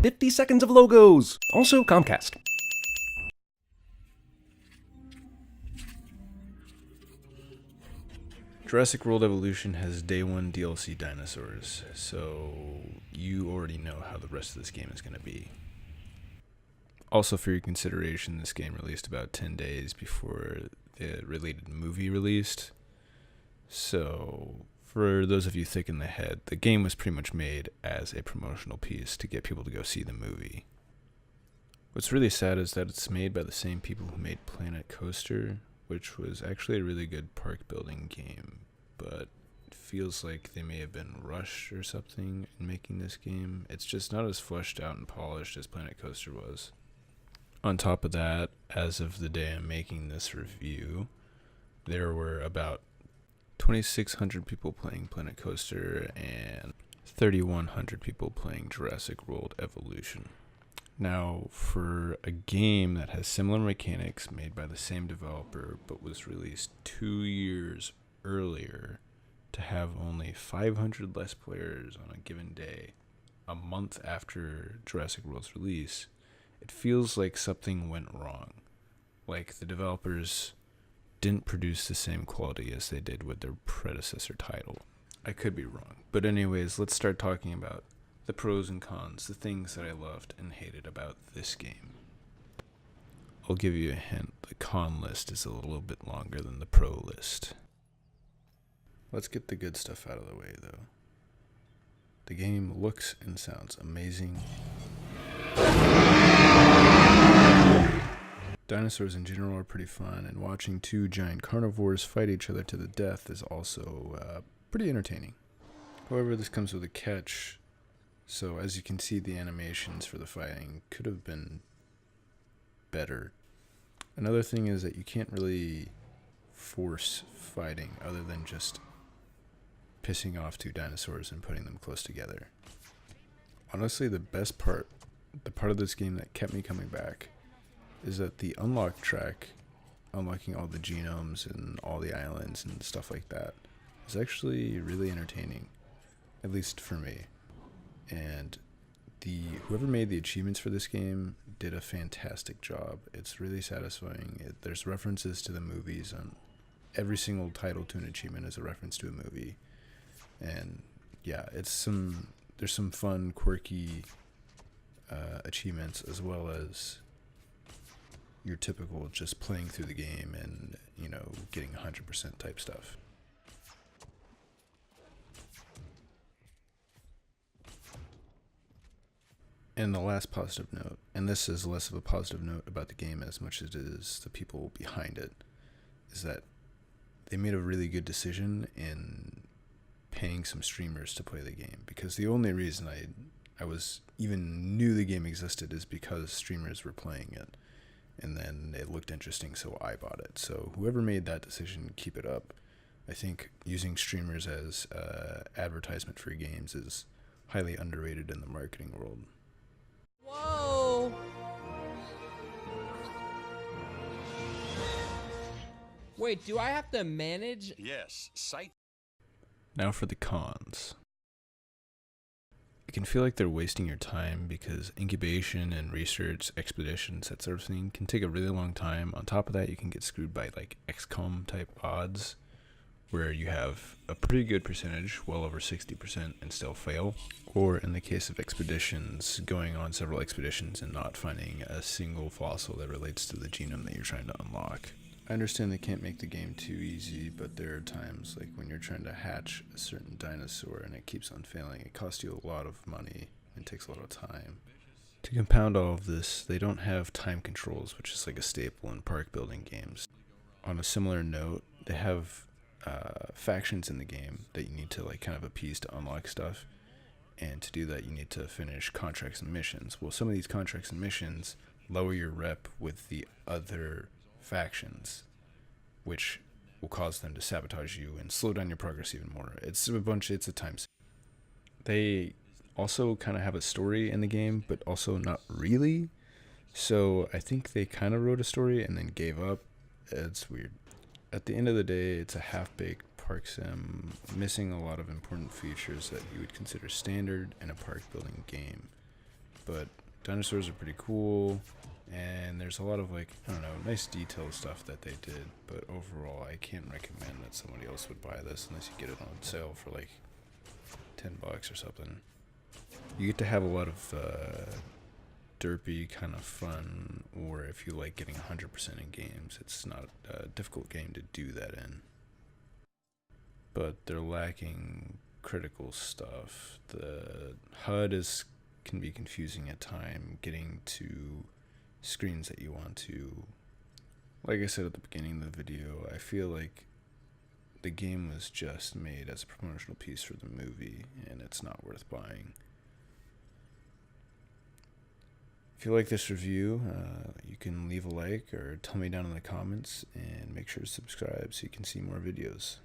50 seconds of logos! Also Comcast. Jurrasic World Evolution has day 1 DLC dinosaurs, so you already know how the rest of this game is going to be. Also, for your consideration, this game released about 10 days before the related movie released. So, for those of you thick in the head, the game was pretty much made as a promotional piece to get people to go see the movie. What's really sad is that it's made by the same people who made Planet Coaster, which was actually a really good park building game, but it feels like they may have been rushed or something in making this game. It's just not as fleshed out and polished as Planet Coaster was. On top of that, as of the day I'm making this review, there were about 2,600 people playing Planet Coaster and 3,100 people playing Jurrasic World Evolution. Now, for a game that has similar mechanics made by the same developer but was released 2 years earlier, to have only 500 less players on a given day, a month after Jurrasic World's release, it feels like something went wrong. Like the developers didn't produce the same quality as they did with their predecessor title. I could be wrong. But anyways, let's start talking about the pros and cons, the things that I loved and hated about this game. I'll give you a hint. The con list is a little bit longer than the pro list. Let's get the good stuff out of the way, though. The game looks and sounds amazing. Dinosaurs in general are pretty fun, and watching two giant carnivores fight each other to the death is also pretty entertaining. However, this comes with a catch. So as you can see, the animations for the fighting could have been better. Another thing is that you can't really force fighting other than just pissing off two dinosaurs and putting them close together. Honestly, the best part, the part of this game that kept me coming back, is that the unlock track, unlocking all the genomes and all the islands and stuff like that, is actually really entertaining, at least for me. And whoever made the achievements for this game did a fantastic job. It's really satisfying. There's references to the movies on every single title to an achievement is a reference to a movie. And yeah, there's some fun, quirky achievements, as well as your typical just playing through the game and, getting 100% type stuff. And the last positive note, and this is less of a positive note about the game as much as it is the people behind it, is that they made a really good decision in paying some streamers to play the game. Because the only reason I was even knew the game existed is because streamers were playing it. And then it looked interesting, so I bought it. So whoever made that decision, keep it up. I think using streamers as advertisement for games is highly underrated in the marketing world. Whoa! Wait, do I have to manage? Yes, site. Now for the cons. It can feel like they're wasting your time because incubation and research expeditions, that sort of thing, can take a really long time. On top of that, you can get screwed by like XCOM type odds, where you have a pretty good percentage, well over 60%, and still fail. Or in the case of expeditions, going on several expeditions and not finding a single fossil that relates to the genome that you're trying to unlock. I understand they can't make the game too easy, but there are times like when you're trying to hatch a certain dinosaur and it keeps on failing, it costs you a lot of money and takes a lot of time. To compound all of this, they don't have time controls, which is like a staple in park building games. On a similar note, they have factions in the game that you need to like kind of appease to unlock stuff, and to do that you need to finish contracts and missions. Well, some of these contracts and missions lower your rep with the other factions, which will cause them to sabotage you and slow down your progress even more. It's a time. They also kind of have a story in the game, but also not really. So I think they kind of wrote a story and then gave up. It's weird. At the end of the day, it's a half-baked park sim, missing a lot of important features that you would consider standard in a park building game. but dinosaurs are pretty cool, and there's a lot of, like, I don't know, nice detailed stuff that they did, but overall I can't recommend that somebody else would buy this unless you get it on sale for like $10 or something. You get to have a lot of derpy kind of fun, or if you like getting 100% in games, it's not a difficult game to do that in. But they're lacking critical stuff. The HUD can be confusing at time, getting to screens that you want to. Like I said at the beginning of the video, I feel like the game was just made as a promotional piece for the movie, and it's not worth buying. If you like this review, you can leave a like or tell me down in the comments, and make sure to subscribe so you can see more videos.